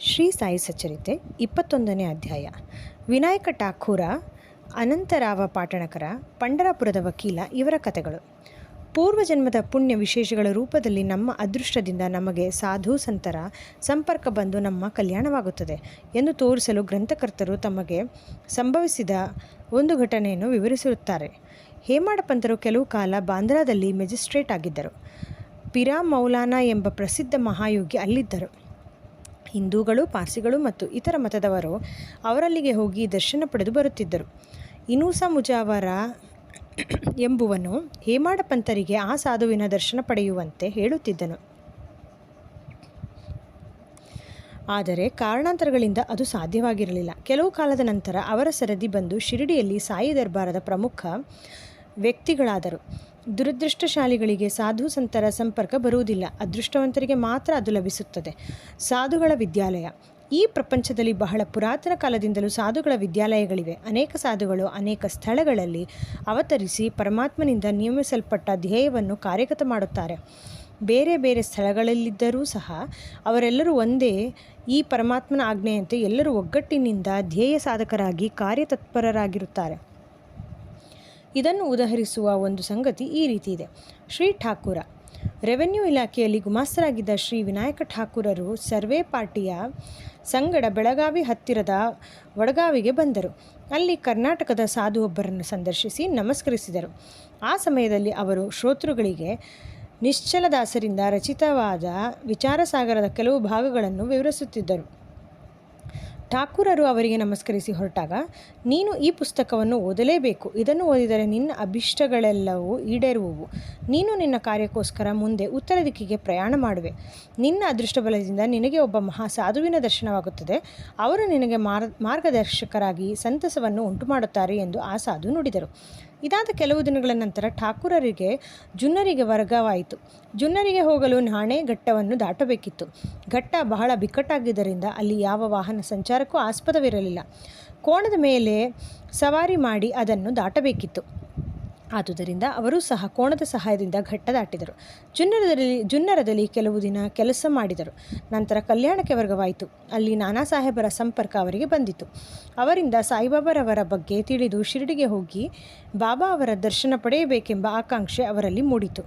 ಶ್ರೀ ಸಾಯಿ ಸಚ್ಚರಿತೆ 21ನೇ ಅಧ್ಯಾಯ. ವಿನಾಯಕ ಠಾಕೂರ, ಅನಂತರಾವ ಪಾಟಣಕರ, ಪಂಡರಾಪುರದ ವಕೀಲ ಇವರ ಕಥೆಗಳು. ಪೂರ್ವಜನ್ಮದ ಪುಣ್ಯ ವಿಶೇಷಗಳ ರೂಪದಲ್ಲಿ ನಮ್ಮ ಅದೃಷ್ಟದಿಂದ ನಮಗೆ ಸಾಧು ಸಂತರ ಸಂಪರ್ಕ ಬಂದು ನಮ್ಮ ಕಲ್ಯಾಣವಾಗುತ್ತದೆ ಎಂದು ತೋರಿಸಲು ಗ್ರಂಥಕರ್ತರು ತಮಗೆ ಸಂಭವಿಸಿದ ಒಂದು ಘಟನೆಯನ್ನು ವಿವರಿಸಿರುತ್ತಾರೆ. ಹೇಮಾಡ ಪಂತರು ಕೆಲವು ಕಾಲ ಬಾಂದ್ರಾದಲ್ಲಿ ಮೆಜಿಸ್ಟ್ರೇಟ್ ಆಗಿದ್ದರು. ಪಿರಾ ಮೌಲಾನಾ ಎಂಬ ಪ್ರಸಿದ್ಧ ಮಹಾಯೋಗಿ ಅಲ್ಲಿದ್ದರು. ಹಿಂದೂಗಳು, ಪಾರ್ಸಿಗಳು ಮತ್ತು ಇತರ ಮತದವರು ಅವರಲ್ಲಿಗೆ ಹೋಗಿ ದರ್ಶನ ಪಡೆದು ಬರುತ್ತಿದ್ದರು. ಇನೂಸಾ ಮುಜಾವರ ಎಂಬುವನು ಹೇಮಾಡ ಪಂತರಿಗೆ ಆ ಸಾಧುವಿನ ದರ್ಶನ ಪಡೆಯುವಂತೆ ಹೇಳುತ್ತಿದ್ದನು. ಆದರೆ ಕಾರಣಾಂತರಗಳಿಂದ ಅದು ಸಾಧ್ಯವಾಗಿರಲಿಲ್ಲ. ಕೆಲವು ಕಾಲದ ನಂತರ ಅವರ ಸರದಿ ಬಂದು ಶಿರಡಿಯಲ್ಲಿ ಸಾಯಿ ದರ್ಬಾರದ ಪ್ರಮುಖ ವ್ಯಕ್ತಿಗಳಾದರು. ದುರದೃಷ್ಟಶಾಲಿಗಳಿಗೆ ಸಾಧು ಸಂತರ ಸಂಪರ್ಕ ಬರುವುದಿಲ್ಲ, ಅದೃಷ್ಟವಂತರಿಗೆ ಮಾತ್ರ ಅದು ಲಭಿಸುತ್ತದೆ. ಸಾಧುಗಳ ವಿದ್ಯಾಲಯ. ಈ ಪ್ರಪಂಚದಲ್ಲಿ ಬಹಳ ಪುರಾತನ ಕಾಲದಿಂದಲೂ ಸಾಧುಗಳ ವಿದ್ಯಾಲಯಗಳಿವೆ. ಅನೇಕ ಸಾಧುಗಳು ಅನೇಕ ಸ್ಥಳಗಳಲ್ಲಿ ಅವತರಿಸಿ ಪರಮಾತ್ಮನಿಂದ ನಿಯಮಿಸಲ್ಪಟ್ಟ ಧ್ಯೇಯವನ್ನು ಕಾರ್ಯಗತ ಮಾಡುತ್ತಾರೆ. ಬೇರೆ ಬೇರೆ ಸ್ಥಳಗಳಲ್ಲಿದ್ದರೂ ಸಹ ಅವರೆಲ್ಲರೂ ಒಂದೇ ಈ ಪರಮಾತ್ಮನ ಆಜ್ಞೆಯಂತೆ ಎಲ್ಲರೂ ಒಗ್ಗಟ್ಟಿನಿಂದ ಧ್ಯೇಯ ಸಾಧಕರಾಗಿ ಕಾರ್ಯತತ್ಪರರಾಗಿರುತ್ತಾರೆ. ಇದನ್ನು ಉದಾಹರಿಸುವ ಒಂದು ಸಂಗತಿ ಈ ರೀತಿ ಇದೆ. ಶ್ರೀ ಠಾಕೂರ ರೆವೆನ್ಯೂ ಇಲಾಖೆಯಲ್ಲಿ ಗುಮಾಸ್ತರಾಗಿದ್ದ ಶ್ರೀ ವಿನಾಯಕ ಠಾಕೂರರು ಸರ್ವೆ ಪಾರ್ಟಿಯ ಸಂಗಡ ಬೆಳಗಾವಿ ಹತ್ತಿರದ ವಡಗಾವಿಗೆ ಬಂದರು. ಅಲ್ಲಿ ಕರ್ನಾಟಕದ ಸಾಧು ಒಬ್ಬರನ್ನು ಸಂದರ್ಶಿಸಿ ನಮಸ್ಕರಿಸಿದರು. ಆ ಸಮಯದಲ್ಲಿ ಅವರು ಶ್ರೋತೃಗಳಿಗೆ ನಿಶ್ಚಲದಾಸರಿಂದ ರಚಿತವಾದ ವಿಚಾರಸಾಗರದ ಕೆಲವು ಭಾಗಗಳನ್ನು ವಿವರಿಸುತ್ತಿದ್ದರು. ಠಾಕೂರರು ಅವರಿಗೆ ನಮಸ್ಕರಿಸಿ ಹೊರಟಾಗ, ನೀನು ಈ ಪುಸ್ತಕವನ್ನು ಓದಲೇಬೇಕು. ಇದನ್ನು ಓದಿದರೆ ನಿನ್ನ ಅಭಿಷ್ಟಗಳೆಲ್ಲವೂ ಈಡೇರುವುವು. ನೀನು ನಿನ್ನ ಕಾರ್ಯಕ್ಕೋಸ್ಕರ ಮುಂದೆ ಉತ್ತರ ದಿಕ್ಕಿಗೆ ಪ್ರಯಾಣ ಮಾಡುವೆ. ನಿನ್ನ ಅದೃಷ್ಟ ಬಲದಿಂದ ನಿನಗೆ ಒಬ್ಬ ಮಹಾ ಸಾಧುವಿನ ದರ್ಶನವಾಗುತ್ತದೆ. ಅವರು ನಿನಗೆ ಮಾರ್ಗದರ್ಶಕರಾಗಿ ಸಂತಸವನ್ನು ಉಂಟು ಮಾಡುತ್ತಾರೆ ಎಂದು ಆ ಸಾಧು ನುಡಿದರು. ಇದಾದ ಕೆಲವು ದಿನಗಳ ನಂತರ ಠಾಕೂರರಿಗೆ ಜುನ್ನರಿಗೆ ವರ್ಗವಾಯಿತು. ಜುನ್ನರಿಗೆ ಹೋಗಲು ನಾಣೆ ಘಟ್ಟವನ್ನು ದಾಟಬೇಕಿತ್ತು. ಘಟ್ಟ ಬಹಳ ಬಿಕ್ಕಟ್ಟಾಗಿದ್ದರಿಂದ ಅಲ್ಲಿ ಯಾವ ವಾಹನ ಸಂಚಾರಕ್ಕೂ ಆಸ್ಪದವಿರಲಿಲ್ಲ. ಕೋಣದ ಮೇಲೆ ಸವಾರಿ ಮಾಡಿ ಅದನ್ನು ದಾಟಬೇಕಿತ್ತು. ಆದುದರಿಂದ ಅವರೂ ಸಹ ಕೋಣದ ಸಹಾಯದಿಂದ ಘಟ್ಟ ದಾಟಿದರು. ಜುನ್ನರದಲ್ಲಿ ಕೆಲವು ದಿನ ಕೆಲಸ ಮಾಡಿದರು. ನಂತರ ಕಲ್ಯಾಣಕ್ಕೆ ವರ್ಗವಾಯಿತು. ಅಲ್ಲಿ ನಾನಾ ಸಾಹೇಬರ ಸಂಪರ್ಕ ಅವರಿಗೆ ಬಂದಿತು. ಅವರಿಂದ ಸಾಯಿಬಾಬಾರವರ ಬಗ್ಗೆ ತಿಳಿದು ಶಿರಡಿಗೆ ಹೋಗಿ ಬಾಬಾ ಅವರ ದರ್ಶನ ಪಡೆಯಬೇಕೆಂಬ ಆಕಾಂಕ್ಷೆ ಅವರಲ್ಲಿ ಮೂಡಿತು.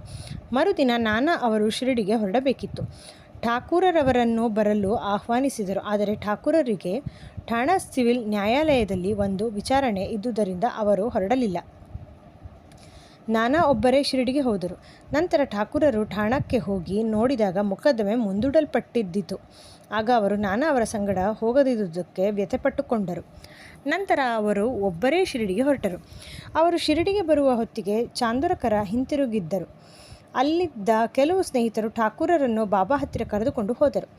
ಮರುದಿನ ನಾನಾ ಅವರು ಶಿರಡಿಗೆ ಹೊರಡಬೇಕಿತ್ತು. ಠಾಕೂರರವರನ್ನು ಬರಲು ಆಹ್ವಾನಿಸಿದರು. ಆದರೆ ಠಾಕೂರರಿಗೆ ಠಾಣಾ ಸಿವಿಲ್ ನ್ಯಾಯಾಲಯದಲ್ಲಿ ಒಂದು ವಿಚಾರಣೆ ಇದ್ದುದರಿಂದ ಅವರು ಹೊರಡಲಿಲ್ಲ. ನಾನಾ ಒಬ್ಬರೇ ಶಿರಡಿಗೆ ಹೋದರು. ನಂತರ ಠಾಕೂರರು ಠಾಣಕ್ಕೆ ಹೋಗಿ ನೋಡಿದಾಗ ಮೊಕದ್ದಮೆ ಮುಂದೂಡಲ್ಪಟ್ಟಿದ್ದಿತು. ಆಗ ಅವರು ನಾನಾ ಅವರ ಸಂಗಡ ಹೋಗದಿದ್ದುದಕ್ಕೆ ವ್ಯಥೆಪಟ್ಟುಕೊಂಡರು. ನಂತರ ಅವರು ಒಬ್ಬರೇ ಶಿರಡಿಗೆ ಹೊರಟರು. ಅವರು ಶಿರಡಿಗೆ ಬರುವ ಹೊತ್ತಿಗೆ ಚಾಂದೋರಕರ ಹಿಂತಿರುಗಿದ್ದರು. ಅಲ್ಲಿದ್ದ ಕೆಲವು ಸ್ನೇಹಿತರು ಠಾಕೂರರನ್ನು ಬಾಬಾ ಹತ್ತಿರ ಕರೆದುಕೊಂಡು ಹೋದರು.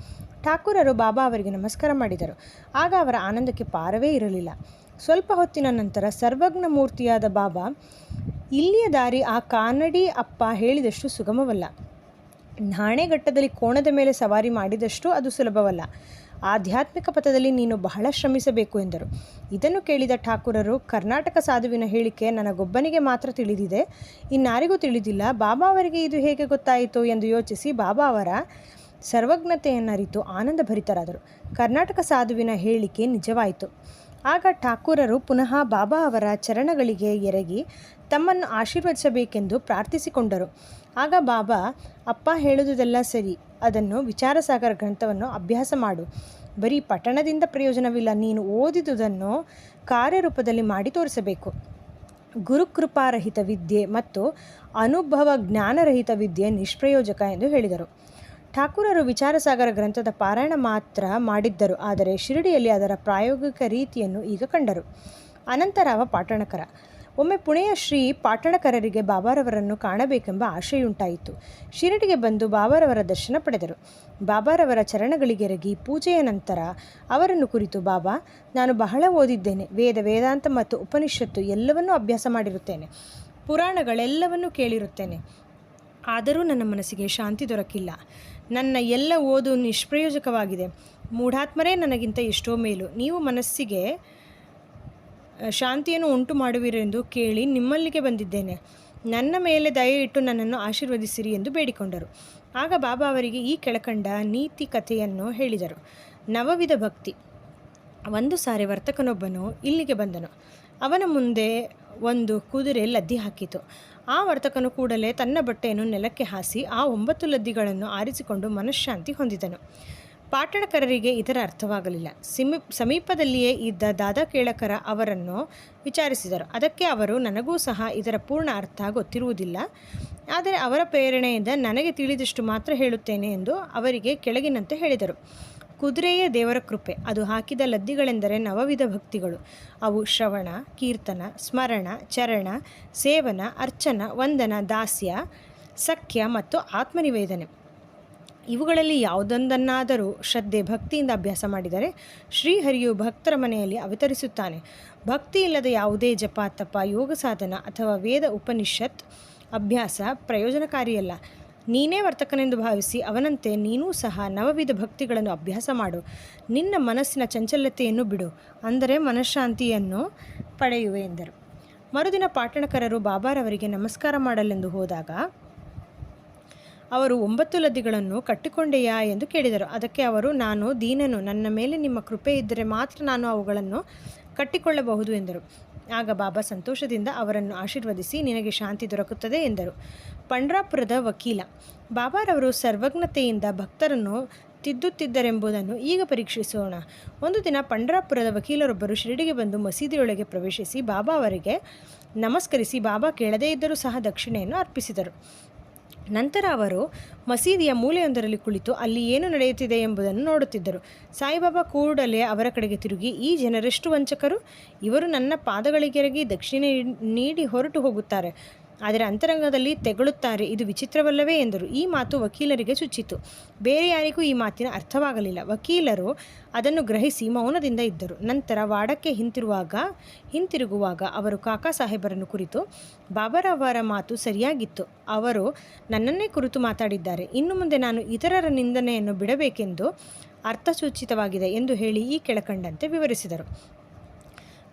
ಠಾಕೂರರು ಬಾಬಾ ಅವರಿಗೆ ನಮಸ್ಕಾರ ಮಾಡಿದರು. ಆಗ ಅವರ ಆನಂದಕ್ಕೆ ಪಾರವೇ ಇರಲಿಲ್ಲ. ಸ್ವಲ್ಪ ಹೊತ್ತಿನ ನಂತರ ಸರ್ವಜ್ಞ ಮೂರ್ತಿಯಾದ ಬಾಬಾ, ಇಲ್ಲಿಯ ದಾರಿ ಆ ಕಾನಡಿ ಅಪ್ಪ ಹೇಳಿದಷ್ಟು ಸುಗಮವಲ್ಲ. ನಾಣೆಘಟ್ಟದಲ್ಲಿ ಕೋಣದ ಮೇಲೆ ಸವಾರಿ ಮಾಡಿದಷ್ಟು ಅದು ಸುಲಭವಲ್ಲ. ಆಧ್ಯಾತ್ಮಿಕ ಪಥದಲ್ಲಿ ನೀನು ಬಹಳ ಶ್ರಮಿಸಬೇಕು ಎಂದರು. ಇದನ್ನು ಕೇಳಿದ ಠಾಕೂರರು, ಕರ್ನಾಟಕ ಸಾಧುವಿನ ಹೇಳಿಕೆ ನನಗೊಬ್ಬನಿಗೆ ಮಾತ್ರ ತಿಳಿದಿದೆ, ಇನ್ನಾರಿಗೂ ತಿಳಿದಿಲ್ಲ. ಬಾಬಾ ಅವರಿಗೆ ಇದು ಹೇಗೆ ಗೊತ್ತಾಯಿತು ಎಂದು ಯೋಚಿಸಿ ಬಾಬಾ ಅವರ ಸರ್ವಜ್ಞತೆಯನ್ನರಿತು ಆನಂದಭರಿತರಾದರು. ಕರ್ನಾಟಕ ಸಾಧುವಿನ ಹೇಳಿಕೆ ನಿಜವಾಯಿತು. ಆಗ ಠಾಕೂರರು ಪುನಃ ಬಾಬಾ ಅವರ ಚರಣಗಳಿಗೆ ಎರಗಿ ತಮ್ಮನ್ನು ಆಶೀರ್ವದಿಸಬೇಕೆಂದು ಪ್ರಾರ್ಥಿಸಿಕೊಂಡರು. ಆಗ ಬಾಬಾ, ಅಪ್ಪ ಹೇಳುವುದೆಲ್ಲ ಸರಿ, ಅದನ್ನು ವಿಚಾರಸಾಗರ ಗ್ರಂಥವನ್ನು ಅಭ್ಯಾಸ ಮಾಡು. ಬರೀ ಪಠಣದಿಂದ ಪ್ರಯೋಜನವಿಲ್ಲ, ನೀನು ಓದಿದುದನ್ನು ಕಾರ್ಯರೂಪದಲ್ಲಿ ಮಾಡಿ ತೋರಿಸಬೇಕು. ಗುರುಕೃಪಾರಹಿತ ವಿದ್ಯೆ ಮತ್ತು ಅನುಭವ ಜ್ಞಾನರಹಿತ ವಿದ್ಯೆ ನಿಷ್ಪ್ರಯೋಜಕ ಎಂದು ಹೇಳಿದರು. ಠಾಕೂರರು ವಿಚಾರಸಾಗರ ಗ್ರಂಥದ ಪಾರಾಯಣ ಮಾತ್ರ ಮಾಡಿದ್ದರು, ಆದರೆ ಶಿರಡಿಯಲ್ಲಿ ಅದರ ಪ್ರಾಯೋಗಿಕ ರೀತಿಯನ್ನು ಈಗ ಕಂಡರು. ಅನಂತರಾವ ಪಾಟಣಕರ. ಒಮ್ಮೆ ಪುಣೆಯ ಶ್ರೀ ಪಾಟಣಕರರಿಗೆ ಬಾಬಾರವರನ್ನು ಕಾಣಬೇಕೆಂಬ ಆಶೆಯುಂಟಾಯಿತು. ಶಿರಡಿಗೆ ಬಂದು ಬಾಬಾರವರ ದರ್ಶನ ಪಡೆದರು. ಬಾಬಾರವರ ಚರಣಗಳಿಗೆರಗಿ ಪೂಜೆಯ ನಂತರ ಅವರನ್ನು ಕುರಿತು, ಬಾಬಾ, ನಾನು ಬಹಳ ಓದಿದ್ದೇನೆ. ವೇದಾಂತ ಮತ್ತು ಉಪನಿಷತ್ತು ಎಲ್ಲವನ್ನೂ ಅಭ್ಯಾಸ ಮಾಡಿರುತ್ತೇನೆ. ಪುರಾಣಗಳೆಲ್ಲವನ್ನೂ ಕೇಳಿರುತ್ತೇನೆ. ಆದರೂ ನನ್ನ ಮನಸ್ಸಿಗೆ ಶಾಂತಿ ದೊರಕಿಲ್ಲ. ನನ್ನ ಎಲ್ಲ ಓದು ನಿಷ್ಪ್ರಯೋಜಕವಾಗಿದೆ. ಮೂಢಾತ್ಮರೇ ನನಗಿಂತ ಎಷ್ಟೋ ಮೇಲು. ನೀವು ಮನಸ್ಸಿಗೆ ಶಾಂತಿಯನ್ನು ಉಂಟು ಮಾಡುವಿರೆಂದು ಕೇಳಿ ನಿಮ್ಮಲ್ಲಿಗೆ ಬಂದಿದ್ದೇನೆ. ನನ್ನ ಮೇಲೆ ದಯೆ ಇಟ್ಟು ನನ್ನನ್ನು ಆಶೀರ್ವದಿಸಿರಿ ಎಂದು ಬೇಡಿಕೊಂಡರು. ಆಗ ಬಾಬಾ ಅವರಿಗೆ ಈ ಕೆಳಕಂಡ ನೀತಿ ಕಥೆಯನ್ನು ಹೇಳಿದರು. ನವವಿಧ ಭಕ್ತಿ. ಒಂದು ಸಾರಿ ವರ್ತಕನೊಬ್ಬನು ಇಲ್ಲಿಗೆ ಬಂದನು. ಅವನ ಮುಂದೆ ಒಂದು ಕುದುರೆ ಲದ್ದಿ ಹಾಕಿತು. ಆ ವರ್ತಕನು ಕೂಡಲೇ ತನ್ನ ಬಟ್ಟೆಯನ್ನು ನೆಲಕ್ಕೆ ಹಾಸಿ ಆ 9 ಲದ್ದಿಗಳನ್ನು ಆರಿಸಿಕೊಂಡು ಮನಃಶಾಂತಿ ಹೊಂದಿದನು. ಪಾಟಣಕರರಿಗೆ ಇದರ ಅರ್ಥವಾಗಲಿಲ್ಲ. ಸಮೀಪದಲ್ಲಿಯೇ ಇದ್ದ ದಾದಾ ಕೇಳಕರ ಅವರನ್ನು ವಿಚಾರಿಸಿದರು. ಅದಕ್ಕೆ ಅವರು, ನನಗೂ ಸಹ ಇದರ ಪೂರ್ಣ ಅರ್ಥ ಗೊತ್ತಿರುವುದಿಲ್ಲ, ಆದರೆ ಅವರ ಪ್ರೇರಣೆಯಿಂದ ನನಗೆ ತಿಳಿದಷ್ಟು ಮಾತ್ರ ಹೇಳುತ್ತೇನೆ ಎಂದು ಅವರಿಗೆ ಕೆಳಗಿನಂತೆ ಹೇಳಿದರು. ಕುದುರೆಯೇ ದೇವರ ಕೃಪೆ. ಅದು ಹಾಕಿದ ಲದ್ದಿಗಳೆಂದರೆ ನವವಿಧ ಭಕ್ತಿಗಳು. ಅವು ಶ್ರವಣ, ಕೀರ್ತನ, ಸ್ಮರಣ, ಚರಣ, ಸೇವನ, ಅರ್ಚನ, ವಂದನ, ದಾಸ್ಯ, ಸಖ್ಯ ಮತ್ತು ಆತ್ಮನಿವೇದನೆ. ಇವುಗಳಲ್ಲಿ ಯಾವುದೊಂದನ್ನಾದರೂ ಶ್ರದ್ಧೆ ಭಕ್ತಿಯಿಂದ ಅಭ್ಯಾಸ ಮಾಡಿದರೆ ಶ್ರೀಹರಿಯು ಭಕ್ತರ ಮನೆಯಲ್ಲಿ ಅವತರಿಸುತ್ತಾನೆ. ಭಕ್ತಿ ಇಲ್ಲದ ಯಾವುದೇ ಜಪ, ತಪ, ಯೋಗ ಸಾಧನ ಅಥವಾ ವೇದ ಉಪನಿಷತ್ ಅಭ್ಯಾಸ ಪ್ರಯೋಜನಕಾರಿಯಲ್ಲ. ನೀನೇ ವರ್ತಕನೆಂದು ಭಾವಿಸಿ ಅವನಂತೆ ನೀನೂ ಸಹ ನವವಿಧ ಭಕ್ತಿಗಳನ್ನು ಅಭ್ಯಾಸ ಮಾಡು. ನಿನ್ನ ಮನಸ್ಸಿನ ಚಂಚಲತೆಯನ್ನು ಬಿಡು, ಅಂದರೆ ಮನಃಶಾಂತಿಯನ್ನು ಪಡೆಯುವೆ ಎಂದರು. ಮರುದಿನ ಪಾಟಣಕರರು ಬಾಬಾರವರಿಗೆ ನಮಸ್ಕಾರ ಮಾಡಲೆಂದು ಹೋದಾಗ ಅವರು 9 ಲದ್ದಿಗಳನ್ನು ಕಟ್ಟಿಕೊಂಡೆಯಾ ಎಂದು ಕೇಳಿದರು. ಅದಕ್ಕೆ ಅವರು, ನಾನು ದೀನನು, ನನ್ನ ಮೇಲೆ ನಿಮ್ಮ ಕೃಪೆ ಇದ್ದರೆ ಮಾತ್ರ ನಾನು ಅವುಗಳನ್ನು ಕಟ್ಟಿಕೊಳ್ಳಬಹುದು ಎಂದರು. ಆಗ ಬಾಬಾ ಸಂತೋಷದಿಂದ ಅವರನ್ನು ಆಶೀರ್ವದಿಸಿ, ನಿನಗೆ ಶಾಂತಿ ದೊರಕುತ್ತದೆ ಎಂದರು. ಪಂಡ್ರಾಪುರದ ವಕೀಲ. ಬಾಬಾರವರು ಸರ್ವಜ್ಞತೆಯಿಂದ ಭಕ್ತರನ್ನು ತಿದ್ದುತ್ತಿದ್ದರೆಂಬುದನ್ನು ಈಗ ಪರೀಕ್ಷಿಸೋಣ. ಒಂದು ದಿನ ಪಂಡ್ರಾಪುರದ ವಕೀಲರೊಬ್ಬರು ಶಿರಡಿಗೆ ಬಂದು ಮಸೀದಿಯೊಳಗೆ ಪ್ರವೇಶಿಸಿ ಬಾಬಾ ಅವರಿಗೆ ನಮಸ್ಕರಿಸಿ ಬಾಬಾ ಕೇಳದೇ ಇದ್ದರೂ ಸಹ ದಕ್ಷಿಣೆಯನ್ನು ಅರ್ಪಿಸಿದರು. ನಂತರ ಅವರು ಮಸೀದಿಯ ಮೂಲೆಯೊಂದರಲ್ಲಿ ಕುಳಿತು ಅಲ್ಲಿ ಏನು ನಡೆಯುತ್ತಿದೆ ಎಂಬುದನ್ನು ನೋಡುತ್ತಿದ್ದರು. ಸಾಯಿಬಾಬಾ ಕೂಡಲೇ ಅವರ ಕಡೆಗೆ ತಿರುಗಿ, ಈ ಜನರೆಷ್ಟು ವಂಚಕರು! ಇವರು ನನ್ನ ಪಾದಗಳಿಗೆರಗಿ ದಕ್ಷಿಣೆ ನೀಡಿ ಹೊರಟು ಹೋಗುತ್ತಾರೆ, ಆದರೆ ಅಂತರಂಗದಲ್ಲಿ ತೆಗಳುತ್ತಾರೆ. ಇದು ವಿಚಿತ್ರವಲ್ಲವೇ ಎಂದರು. ಈ ಮಾತು ವಕೀಲರಿಗೆ ಚುಚ್ಚಿತು. ಬೇರೆ ಯಾರಿಗೂ ಈ ಮಾತಿನ ಅರ್ಥವಾಗಲಿಲ್ಲ. ವಕೀಲರು ಅದನ್ನು ಗ್ರಹಿಸಿ ಮೌನದಿಂದ ಇದ್ದರು. ನಂತರ ವಾಡಕ್ಕೆ ಹಿಂತಿರುಗುವಾಗ ಅವರು ಕಾಕಾ ಸಾಹೇಬರನ್ನು ಕುರಿತು, ಬಾಬಾರವರ ಮಾತು ಸರಿಯಾಗಿತ್ತು, ಅವರು ನನ್ನನ್ನೇ ಕುರಿತು ಮಾತಾಡಿದ್ದಾರೆ, ಇನ್ನು ಮುಂದೆ ನಾನು ಇತರರ ನಿಂದನೆಯನ್ನು ಬಿಡಬೇಕೆಂದು ಅರ್ಥಸೂಚಿತವಾಗಿದೆ ಎಂದು ಹೇಳಿ ಈ ಕೆಳಕಂಡಂತೆ ವಿವರಿಸಿದರು.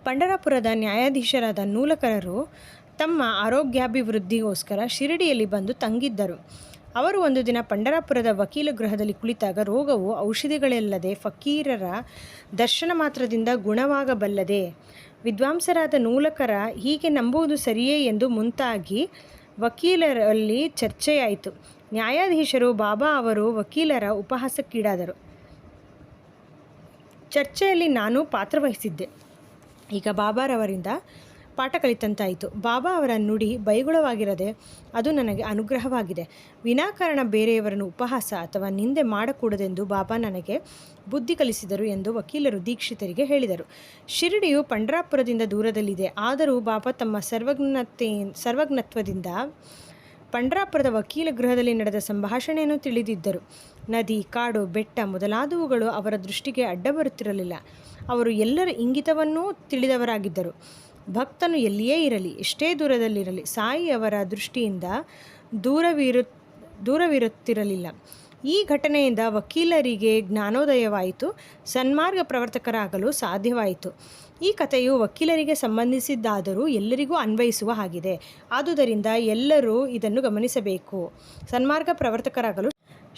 ಪಂಢರಾಪುರದ ನ್ಯಾಯಾಧೀಶರಾದ ನೂಲಕರರು ತಮ್ಮ ಆರೋಗ್ಯಾಭಿವೃದ್ಧಿಗೋಸ್ಕರ ಶಿರಡಿಯಲ್ಲಿ ಬಂದು ತಂಗಿದ್ದರು. ಅವರು ಒಂದು ದಿನ ಪಂಢರಾಪುರದ ವಕೀಲ ಗೃಹದಲ್ಲಿ ಕುಳಿತಾಗ, ರೋಗವು ಔಷಧಿಗಳಿಲ್ಲದೆ ಫಕೀರರ ದರ್ಶನ ಮಾತ್ರದಿಂದ ಗುಣವಾಗಬಲ್ಲದೆ? ವಿದ್ವಾಂಸರಾದ ನೂಲಕರ ಹೀಗೆ ನಂಬುವುದು ಸರಿಯೇ ಎಂದು ಮುಂತಾಗಿ ವಕೀಲರಲ್ಲಿ ಚರ್ಚೆಯಾಯಿತು. ನ್ಯಾಯಾಧೀಶರು ಬಾಬಾ ಅವರು ವಕೀಲರ ಉಪಹಾಸಕ್ಕೀಡಾದರು. ಚರ್ಚೆಯಲ್ಲಿ ನಾನು ಪಾತ್ರವಹಿಸಿದ್ದೆ. ಈಗ ಬಾಬಾರವರಿಂದ ಪಾಠ ಕಲಿತಂತಾಯಿತು. ಬಾಬಾ ಅವರ ನುಡಿ ಬೈಗುಳವಾಗಿರದೆ ಅದು ನನಗೆ ಅನುಗ್ರಹವಾಗಿದೆ. ವಿನಾಕಾರಣ ಬೇರೆಯವರನ್ನು ಉಪಹಾಸ ಅಥವಾ ನಿಂದೆ ಮಾಡಕೂಡದೆಂದು ಬಾಬಾ ನನಗೆ ಬುದ್ಧಿ ಕಲಿಸಿದರು ಎಂದು ವಕೀಲರು ದೀಕ್ಷಿತರಿಗೆ ಹೇಳಿದರು. ಶಿರಡಿಯು ಪಂಢರಾಪುರದಿಂದ ದೂರದಲ್ಲಿದೆ. ಆದರೂ ಬಾಬಾ ತಮ್ಮ ಸರ್ವಜ್ಞತ್ವದಿಂದ ಪಂಢರಾಪುರದ ವಕೀಲ ಗೃಹದಲ್ಲಿ ನಡೆದ ಸಂಭಾಷಣೆಯನ್ನು ತಿಳಿದಿದ್ದರು. ನದಿ, ಕಾಡು, ಬೆಟ್ಟ ಮೊದಲಾದವುಗಳು ಅವರ ದೃಷ್ಟಿಗೆ ಅಡ್ಡ ಬರುತ್ತಿರಲಿಲ್ಲ. ಅವರು ಎಲ್ಲರ ಇಂಗಿತವನ್ನೂ ತಿಳಿದವರಾಗಿದ್ದರು. ಭಕ್ತನು ಎಲ್ಲಿಯೇ ಇರಲಿ, ಎಷ್ಟೇ ದೂರದಲ್ಲಿರಲಿ, ಸಾಯಿ ಅವರ ದೃಷ್ಟಿಯಿಂದ ದೂರವಿರುತ್ತಿರಲಿಲ್ಲ. ಈ ಘಟನೆಯಿಂದ ವಕೀಲರಿಗೆ ಜ್ಞಾನೋದಯವಾಯಿತು, ಸನ್ಮಾರ್ಗ ಪ್ರವರ್ತಕರಾಗಲು ಸಾಧ್ಯವಾಯಿತು. ಈ ಕಥೆಯು ವಕೀಲರಿಗೆ ಸಂಬಂಧಿಸಿದ್ದಾದರೂ ಎಲ್ಲರಿಗೂ ಅನ್ವಯಿಸುವ ಹಾಗಿದೆ. ಆದುದರಿಂದ ಎಲ್ಲರೂ ಇದನ್ನು ಗಮನಿಸಬೇಕು, ಸನ್ಮಾರ್ಗ ಪ್ರವರ್ತಕರಾಗಲು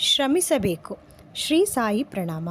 ಶ್ರಮಿಸಬೇಕು. ಶ್ರೀ ಸಾಯಿ ಪ್ರಣಾಮ.